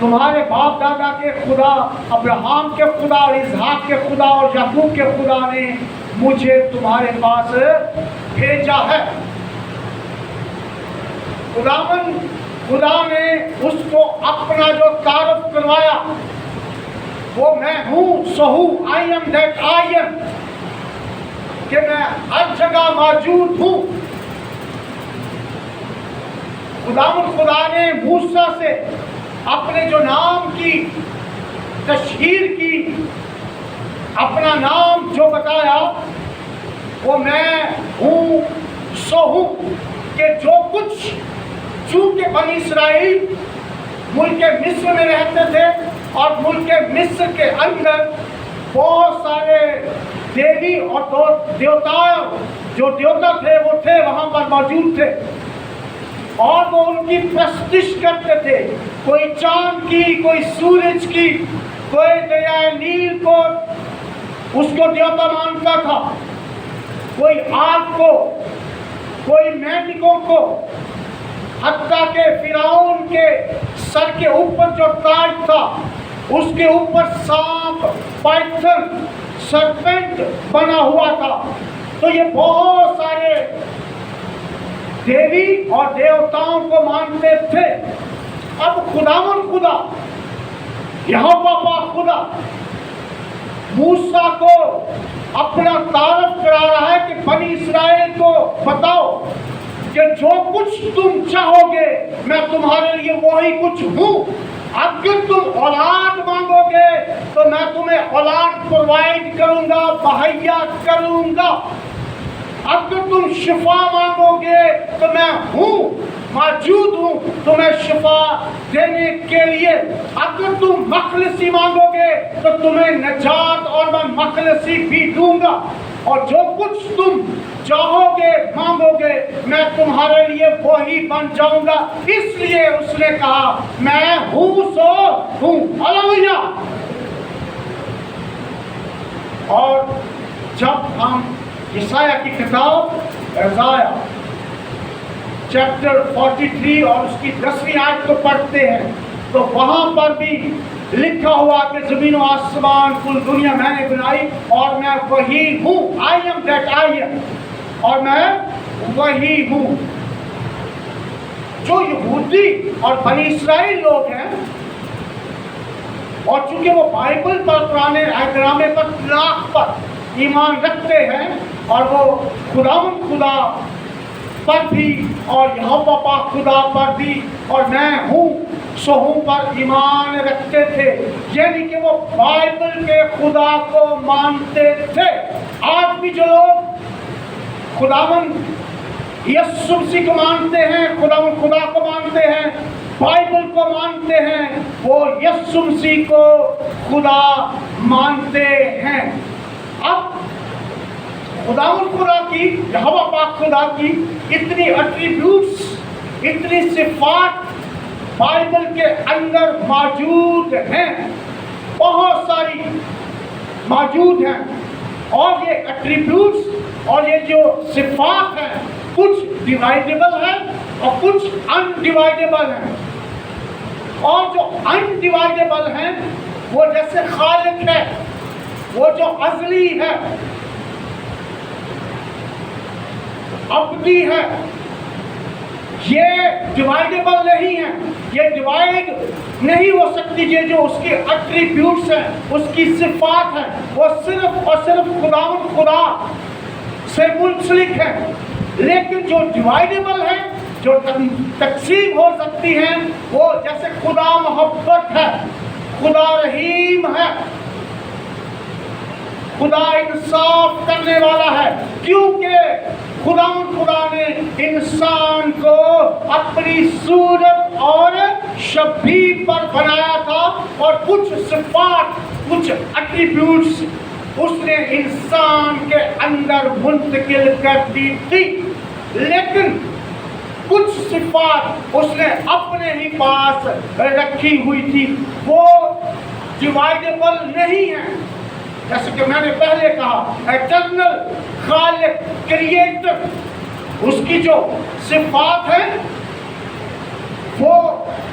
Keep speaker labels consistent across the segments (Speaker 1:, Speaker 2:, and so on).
Speaker 1: تمہارے باپ دادا کے خدا ابراہم کے خدا اور اسحاق کے خدا اور یعقوب کے خدا نے مجھے تمہارے پاس بھیجا ہے۔ خدا نے اس کو اپنا جو تعارف کروایا وہ میں ہوں سو ہوں، آئی ایم دیٹ آئی ایم، کہ میں ہر جگہ موجود ہوں۔ خدا نے موسیٰ سے اپنے جو نام کی تشہیر کی، اپنا نام جو بتایا وہ میں ہوں سو ہوں، کہ جو کچھ چونکہ بنی اسرائیل ملک مصر میں رہتے تھے اور ملک مصر کے اندر بہت سارے دیوی اور دیوتا جو دیوتا تھے وہ تھے وہاں پر موجود تھے اور وہ ان کی پرستش کرتے تھے، کوئی چاند کی، کوئی سورج کی، کوئی دریائے نیل کو اس کو دیوتا مانتا تھا، کوئی آگ کو، کوئی مینڈکوں کو، حتیٰ کہ فرعون کے سر کے اوپر جو تاج تھا اس کے اوپر سانپ، پائتھن، سرپنٹ بنا ہوا تھا۔ تو یہ بہت سارے دیوی اور دیوتاؤں کو مانتے تھے۔ اب خدا یہوہ پاک خدا موسیٰ کو اپنا تعارف کرا رہا ہے کہ بنی اسرائیل کو بتاؤ کہ جو کچھ تم چاہو گے میں تمہارے لیے وہی کچھ ہوں۔ اگر تم اولاد مانگو گے تو میں تمہیں اولاد پرووائڈ کروں گا، مہیا کروں گا۔ اگر تم شفا مانگو گے تو میں ہوں، موجود ہوں تمہیں شفا دینے کے لیے۔ اگر تم مخلصی مانگو گے تو تمہیں نجات اور میں مخلصی بھی دوں گا، اور جو کچھ تم چاہو گے مانگو گے میں تمہارے لیے وہی بن جاؤں گا۔ اس لیے اس نے کہا میں ہوں سو ہوں۔ ہلیلویا۔ اور جب ہم یسایہ کی کتاب ارمیا چیپٹر 43 اور اس کی 10ویں آیت کو پڑھتے ہیں تو وہاں پر بھی لکھا ہوا کہ زمین و آسمان کل دنیا میں نے بنائی اور میں وہی ہوں، آئی ایم دیٹ آئی ایم، اور میں وہی ہوں۔ جو یہودی اور بنی اسرائیل لوگ ہیں اور چونکہ وہ بائبل پر، قرآن احکام پر، تلاق پر ایمان رکھتے ہیں اور وہ خدا پر بھی اور یہوہ پاک خدا پر بھی اور میں ہوں سو ہوں پر ایمان رکھتے تھے، یعنی کہ وہ بائبل کے خدا کو مانتے تھے۔ آج بھی جو لوگ خداوند یسوع مسیح کو مانتے ہیں، خداوند خدا کو مانتے ہیں، بائبل کو مانتے ہیں، وہ یسوع مسیح کو خدا مانتے ہیں۔ اب خداوند خدا کی، یہوہ پاک خدا کی اتنی ایٹریبیوٹس، اتنی صفات بائبل کے اندر موجود ہیں، بہت ساری موجود ہیں، اور یہ ایٹریبیوٹس اور یہ جو صفات ہیں کچھ ڈیوائڈیبل ہیں اور کچھ انڈیوائڈیبل ہیں، اور جو انڈیوائڈیبل ہیں وہ جیسے خالق ہے، وہ جو ازلی ہے، ابدی ہے، یہ ڈیوائڈیبل نہیں ہے، یہ ڈیوائڈ نہیں ہو سکتی۔ یہ جو اس کے ایٹریبیوٹس ہیں، اس کی صفات ہیں، وہ صرف اور صرف خداوند خدا سے منسلک ہے۔ لیکن جو ڈیوائڈیبل ہے، جو تقسیم ہو سکتی ہیں، وہ جیسے خدا محبت ہے، خدا رحیم ہے، خدا انصاف کرنے والا ہے، کیونکہ خدا نے انسان کو اپنی صورت اور شبیہ پر بنایا تھا، اور کچھ صفات، کچھ ایٹریبیوٹس اس نے انسان کے اندر منتقل کر دی تھی، لیکن کچھ صفات اس نے اپنے ہی پاس رکھی ہوئی تھی، وہ ڈیوائڈیبل نہیں ہیں۔ جیسے کہ میں نے پہلے کہا، ایٹرنل خالق، کریٹر، اس کی جو صفات ہیں وہ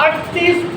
Speaker 1: 38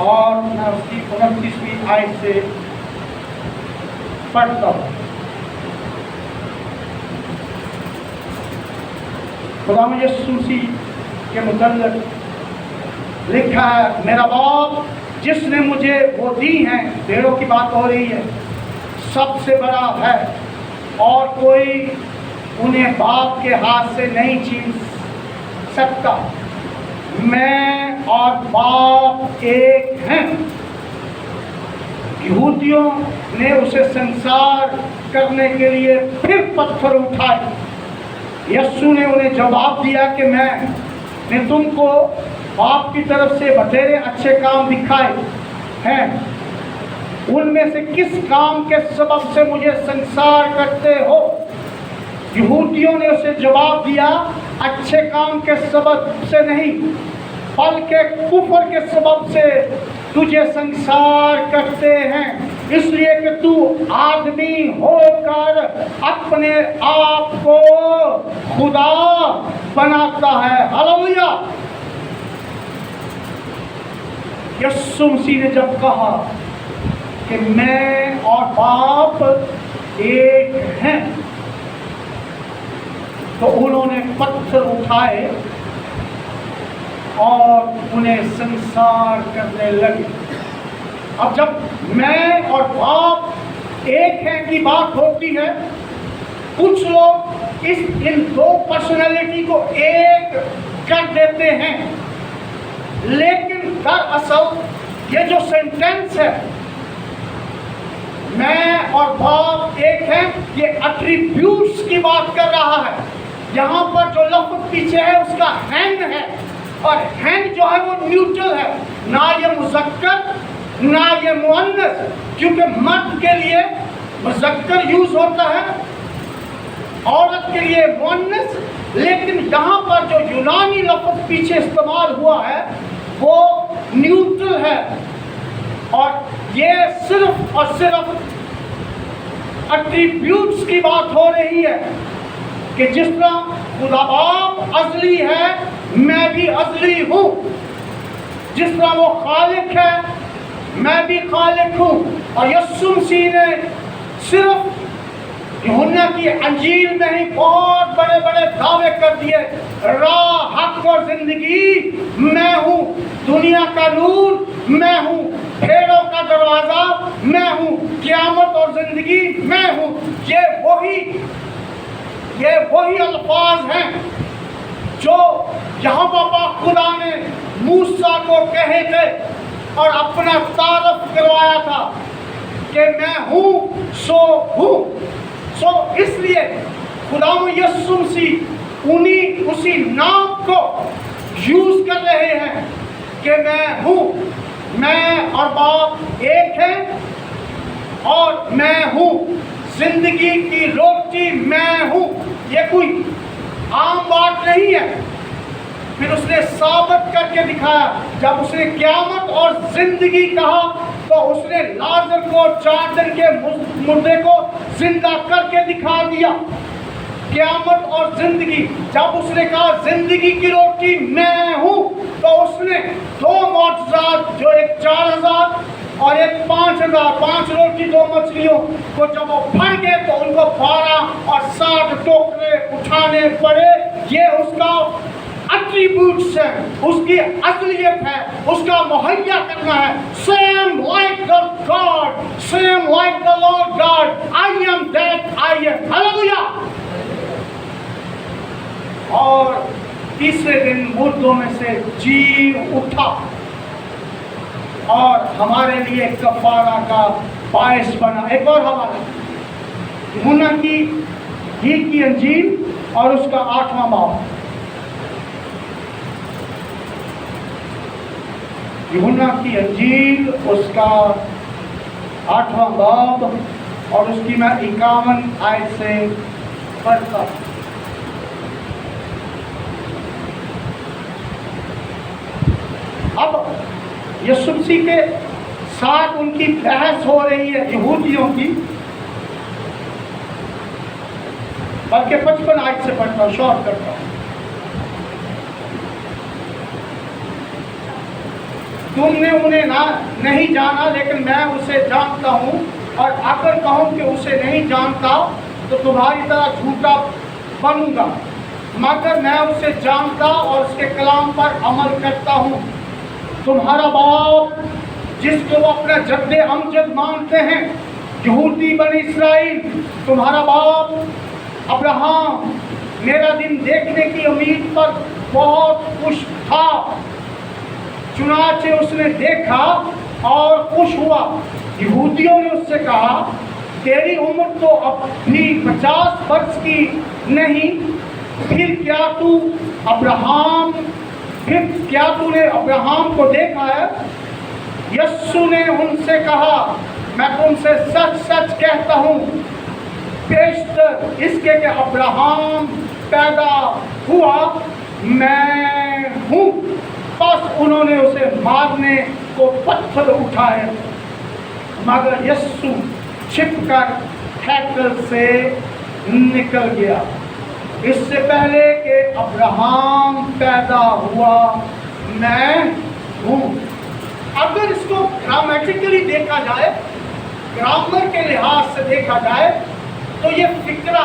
Speaker 1: اور میں اس کی 29ویں آیت سے پڑھتا ہوں۔ خدا یسوع مسیح کے متعلق لکھا ہے، میرا باپ جس نے مجھے وہ دی ہیں، بھیڑوں کی بات ہو رہی ہے، سب سے بڑا ہے اور کوئی انہیں باپ کے ہاتھ سے نہیں چھین سکتا، میں اور باپ ایک ہیں۔ یہودیوں نے اسے سنسار کرنے کے لیے پھر پتھر اٹھائے۔ یسوع نے انہیں جواب دیا کہ میں نے تم کو باپ کی طرف سے بتیرے اچھے کام دکھائے ہیں، ان میں سے کس کام کے سبب سے مجھے سنسار کرتے ہو؟ یہودیوں نے اسے جواب دیا، اچھے کام کے سبب سے نہیں بلکہ کفر کے سبب سے تجھے سنسار کرتے ہیں، اس لیے کہ تو آدمی ہو کر اپنے آپ کو خدا بناتا ہے۔ ہلیلویا۔ یسوع مسیح نے جب کہا کہ میں اور باپ ایک ہیں، تو انہوں نے پتھر اٹھائے اور انہیں سنسار کرنے لگے۔ اب جب میں اور باپ ایک ہیں کی بات ہوتی ہے، کچھ لوگ ان دو پرسنالٹی کو ایک کر دیتے ہیں، لیکن دراصل یہ جو سینٹینس ہے میں اور باپ ایک ہیں، یہ ایٹریبیوٹس کی بات کر رہا ہے۔ یہاں پر جو لفظ پیچھے ہے اس کا ہینڈ ہے، اور ہینڈ جو ہے وہ نیوٹرل ہے، نہ یہ مذکر نہ یہ مؤنث، کیونکہ مرد کے لیے مذکر یوز ہوتا ہے، عورت کے لیے مؤنث، لیکن یہاں پر جو یونانی لفظ پیچھے استعمال ہوا ہے وہ نیوٹرل ہے، اور یہ صرف اور صرف ایٹریبیوٹس کی بات ہو رہی ہے کہ جس طرح خدا باپ ازلی ہے میں بھی ازلی ہوں، جس طرح وہ خالق ہے میں بھی خالق ہوں۔ اور یسوع مسیح نے صرف یوحنا کی انجیل میں ہی بہت بڑے بڑے دعوے کر دیے، راہ، حق اور زندگی میں ہوں، دنیا کا نور میں ہوں، بھیڑوں کا دروازہ میں ہوں، قیامت اور زندگی میں ہوں۔ یہ وہی الفاظ ہیں جو یہاں بابا خدا نے موسیٰ کو کہے تھے اور اپنا تعارف کروایا تھا کہ میں ہوں سو ہوں۔ اس لیے خدا یسوع مسیح اسی نام کو یوز کر رہے ہیں کہ میں ہوں، میں اور باپ ایک ہیں، اور میں ہوں، زندگی کی روٹی میں ہوں۔ یہ کوئی عام بات نہیں ہے۔ پھر اس نے ثابت کر کے دکھایا، جب اس نے قیامت اور زندگی کہا تو اس نے لازر کو 4 دن کے مردے کو زندہ کر کے دکھا دیا۔ قیامت اور زندگی، جب اس نے کہا زندگی کی روٹی میں ہوں، تو اس نے 2 معجزات، جو ایک 4000 اور ایک 5000، 5 روٹی 2 مچھلیوں کو جب وہ بھر گئے تو ان کو 12 اور 60 ٹوکرے اٹھانے پڑے۔ یہ اس کا ایٹریبیوٹس ہے، اس کی اصلیت ہے، اس کا مہیا کرنا ہے۔ Same like the God, same like the Lord God, I am that I am. Hallelujah. اور تیسرے دن مردوں میں سے جی اٹھا اور ہمارے لیے کفارہ کا باعث بنا۔ ایک اور حوالہ یوحنا کی انجیل اور اس کا 8واں باب، یوحنا کی انجیل اس کا 8واں باب اور اس کی میں 51 آیت سے پڑھتا ہوں۔ اب یسوع مسیح کے ساتھ ان کی بحث ہو رہی ہے یہودیوں کی، بلکہ 55 آیت سے پڑھتا ہوں، شارٹ کرتا ہوں۔ تم نے انہیں نہیں جانا لیکن میں اسے جانتا ہوں، اور اگر کہوں کہ اسے نہیں جانتا تو تمہاری طرح جھوٹا بنوں گا، مگر میں اسے جانتا اور اس کے کلام پر عمل کرتا ہوں۔ تمہارا باپ جس کو وہ اپنا جد امجد مانتے ہیں، یہودی بنی اسرائیل، تمہارا باپ ابراہیم میرا دن دیکھنے کی امید پر بہت خوش تھا، چنانچہ اس نے دیکھا اور خوش ہوا۔ یہودیوں نے اس سے کہا، تیری عمر تو اب بھی 50 برس کی نہیں، پھر کیا تو نے ابراہیم کو دیکھا ہے؟ یسوع نے ان سے کہا، میں تم سے سچ سچ کہتا ہوں، بیشتر اس کے کہ ابراہیم پیدا ہوا میں ہوں۔ بس انہوں نے اسے مارنے کو پتھر اٹھائے، مگر یسوع چھپ کر ہیکل سے نکل گیا۔ اس سے پہلے کہ ابراہیم پیدا ہوا میں ہوں۔ اگر اس کو گرامیٹیکلی دیکھا جائے، گرامر کے لحاظ سے دیکھا جائے، تو یہ فکرہ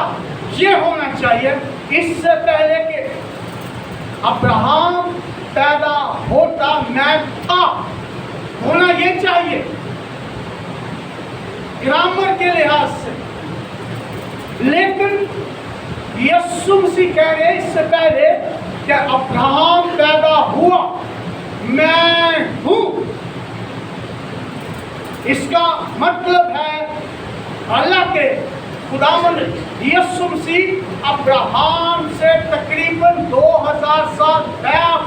Speaker 1: یہ ہونا چاہیے، اس سے پہلے کہ ابراہیم پیدا ہوتا میں تھا، ہونا یہ چاہیے گرامر کے لحاظ سے۔ لیکن یسوع مسیح کہہ رہے ہیں اس سے پہلے کہ ابراہیم پیدا ہوا میں ہوں۔ اس کا مطلب ہے اللہ کے خداوند یسوع مسیح ابراہیم سے تقریباً 2000 سال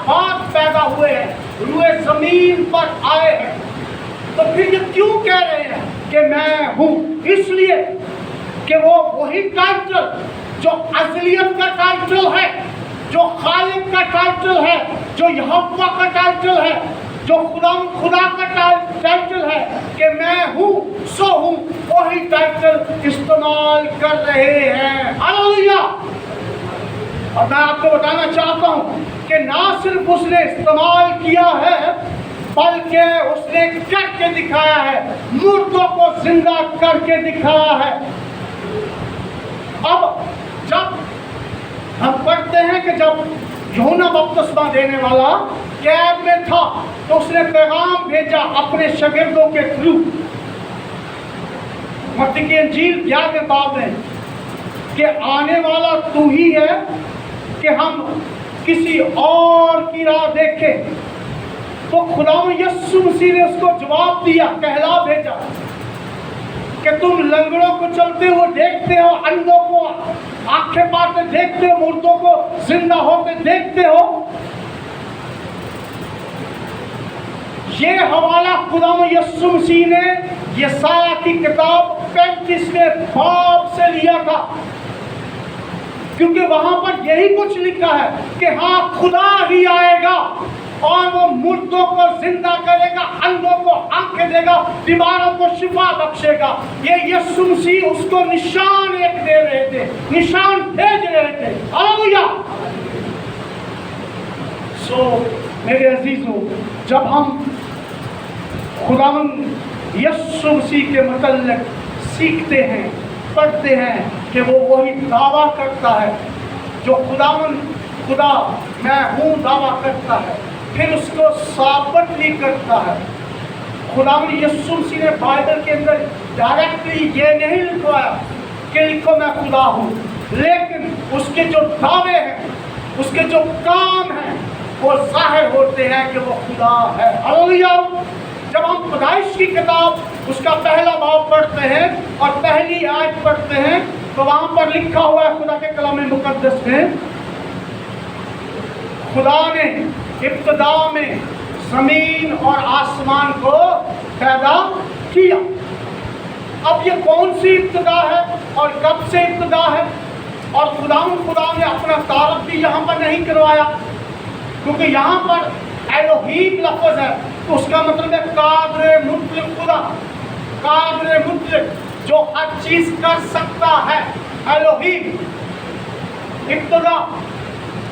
Speaker 1: بعد پیدا ہوئے ہیں، روئے زمین پر آئے ہیں۔ تو پھر یہ کیوں کہہ رہے ہیں کہ میں ہوں؟ اس لیے کہ وہ وہی ٹائٹل جو ازلیت کا ٹائٹل ہے، جو خالق کا ٹائٹل ہے، جو یہوہ کا ٹائٹل ہے، جو خدا کا ٹائٹل ہے کہ میں ہوں سو ہوں، وہی ٹائٹل استعمال کر رہے ہیں۔ ہاللیلویا! اور میں آپ کو بتانا چاہتا ہوں کہ نہ صرف اس نے استعمال کیا ہے بلکہ اس نے کر کے دکھایا ہے، مردوں کو زندہ کر کے دکھایا ہے۔ اب جب ہم پڑھتے ہیں کہ جب یوحنا بپتسمہ دینے والا قید میں تھا تو اس نے پیغام بھیجا اپنے شاگردوں کے تھرو، متی کی انجیل 11 باب میں، کہ آنے والا تو ہی ہے کہ ہم کسی اور کی راہ دیکھیں؟ تو خداوند یسوع مسیح نے اس کو جواب دیا، کہلا بھیجا کہ تم لنگڑوں کو چلتے ہوئے دیکھتے ہو، اندھوں کو آنکھیں پاتے دیکھتے ہو، مردوں کو زندہ ہوتے دیکھتے ہو۔ یہ حوالہ خداوند یسوع مسیح نے یسایہ کی کتاب 35ویں باب سے لیا تھا، کیونکہ وہاں پر یہی کچھ لکھا ہے کہ ہاں خدا ہی آئے گا اور وہ مردوں کو زندہ کرے گا، اندھوں کو آنکھیں دے گا، بیماروں کو شفا بخشے گا۔ یہ یسوع مسیح اس کو نشان ایک دے رہے تھے، نشان بھیج رہے تھے۔ ہاللیلویا! میرے عزیزوں، جب ہم خداوند یسوع مسیح کے متعلق سیکھتے ہیں، پڑھتے ہیں کہ وہ وہی دعویٰ کرتا ہے جو خدا میں ہوں دعویٰ کرتا ہے، پھر اس کو ثابت بھی کرتا ہے۔ خداوند یسوع مسیح نے بائبل کے اندر ڈائریکٹلی یہ نہیں لکھوایا کہ لکھو میں خدا ہوں، لیکن اس کے جو دعوے ہیں، اس کے جو کام ہیں، وہ ظاہر ہوتے ہیں کہ وہ خدا ہے۔ ہاللیلویا! جب ہم پیدائش کی کتاب اس کا پہلا باب پڑھتے ہیں اور پہلی آیت پڑھتے ہیں تو وہاں پر لکھا ہوا ہے خدا کے کلام مقدس میں، خدا نے ابتدا میں زمین اور آسمان کو پیدا کیا۔ اب یہ کون سی ابتدا ہے اور کب سے ابتدا ہے؟ اور خدا نے اپنا تعارف بھی یہاں پر نہیں کروایا، کیونکہ یہاں پر الوہیم لفظ ہے تو اس کا مطلب ہے قادر مطلق خدا، قادر مطلق جو ہر چیز کر سکتا ہے، الوہیم ابتدا۔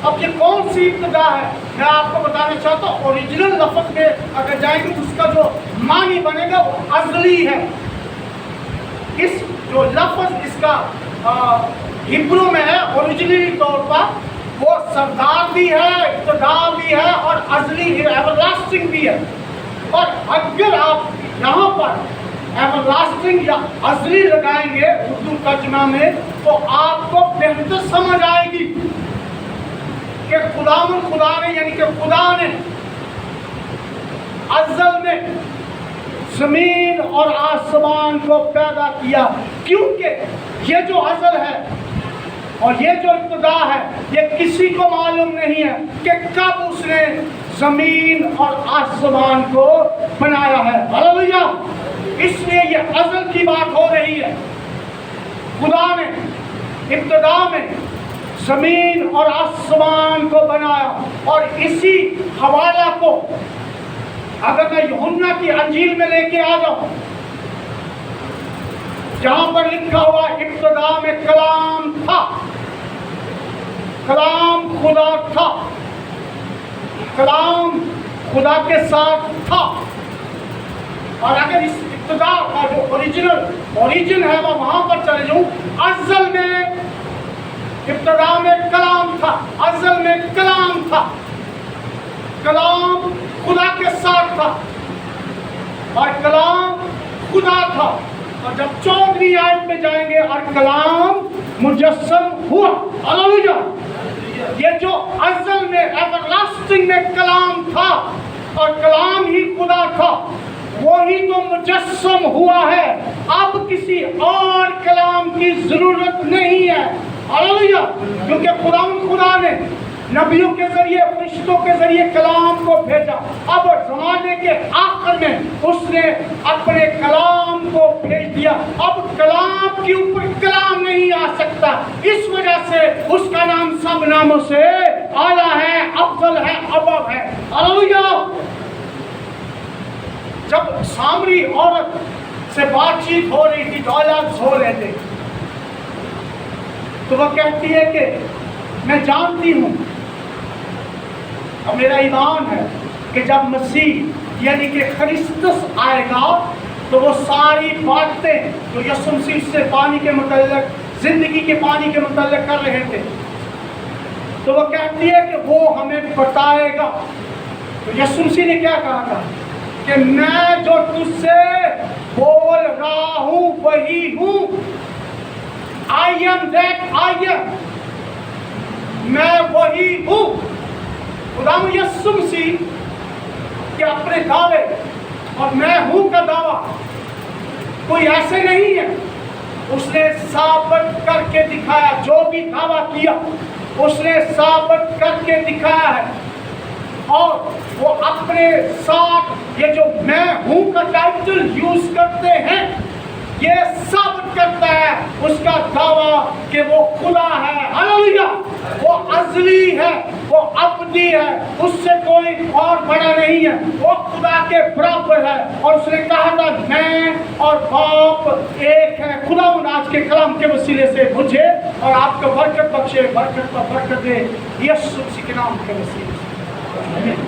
Speaker 1: اب یہ کون سی ابتدا ہے؟ میں آپ کو بتانا چاہتا ہوں، اوریجنل لفظ میں اگر جائیں گے تو اس کا جو معنی بنے گا وہ ازلی ہے۔ اس جو لفظ اس کا ہبرو میں ہے اوریجنلی طور پر، وہ سردار بھی ہے، ابتدا بھی ہے اور ازلی ایور لاسٹنگ بھی ہے۔ اور اگر آپ یہاں پر ایور لاسٹنگ یا ازلی لگائیں گے اردو ترجمہ میں تو آپ کو بہتر سمجھ آئے گی کہ خدا نے یعنی کہ خدا نے ازل میں زمین اور آسمان کو پیدا کیا، کیونکہ یہ جو ازل ہے اور یہ جو ابتدا ہے یہ کسی کو معلوم نہیں ہے کہ کب اس نے زمین اور آسمان کو بنایا ہے۔ ہاللیلویا! اس لیے یہ ازل کی بات ہو رہی ہے۔ خدا نے ابتدا میں زمین اور آسمان کو بنایا، اور اسی حوالہ کو اگر میں یوحنا کی انجیل میں لے کے آ جاؤں، جہاں پر لکھا ہوا ابتدا میں کلام تھا، کلام خدا تھا، کلام خدا کے ساتھ تھا۔ اور اگر اس ابتدا کا جو اوریجن ہے وہ وہاں پر چلے جاؤں، ازل میں ابتدا میں کلام تھا، ازل میں کلام تھا، کلام خدا کے ساتھ تھا اور کلام خدا تھا۔ اور جب 14ویں آیت میں جائیں گے، اور کلام مجسم ہوا۔ ہاللیلویا! یہ جو ازل میں ایور لاسٹنگ میں کلام تھا اور کلام ہی خدا تھا، وہی تو مجسم ہوا ہے۔ اب کسی اور کلام کی ضرورت نہیں ہے۔ ہاللیلویا! کیونکہ خدا نے نبیوں کے ذریعے، فرشتوں کے ذریعے کلام کو بھیجا۔ اب زمانے کے آخر میں اس نے اپنے کلام کو بھیج دیا۔ اب کلام کے اوپر کلام نہیں آ سکتا، اس وجہ سے اس کا نام سب ناموں سے اعلیٰ ہے، افضل ہے، ابو ہے۔ ہاللیلویا! جب سامری عورت سے بات چیت ہو رہی تھی، ڈائلاگز ہو رہے تھے، تو وہ کہتی ہے کہ میں جانتی ہوں اور میرا ایمان ہے کہ جب مسیح یعنی کہ کرسٹس آئے گا تو وہ ساری باتیں جو یسوع مسیح سے پانی کے متعلق، زندگی کے پانی کے متعلق کر رہے تھے، تو وہ کہتی ہے کہ وہ ہمیں بتائے گا۔ تو یسوع مسیح نے کیا کہا تھا کہ میں جو تجھ سے بول رہا ہوں وہی ہوں۔ I am that I am، میں وہی ہوں۔ خدا یسوع مسیح کے اپنے دعوے اور میں ہوں کا دعویٰ کوئی ایسے نہیں ہے، اس نے ثابت کر کے دکھایا۔ جو بھی دعویٰ کیا اس نے ثابت کر کے دکھایا ہے، اور وہ اپنے ساتھ یہ جو میں ہوں کا ٹائٹل یوز کرتے ہیں، یہ ثابت کرتا ہے اس کا دعویٰ کہ وہ خدا ہے۔ ہاللیلویا! وہ ازلی ہے، وہ ابدی ہے، اس سے کوئی اور بڑا نہیں ہے، وہ خدا کے برابر ہے۔ اور اس نے کہا تھا میں اور باپ ایک ہے۔ خدا آج کے کلام کے وسیلے سے مجھے اور آپ کو برکت بخشے، برکت پر برکت دے، یسوع مسیح کے نام کے وسیلے سے۔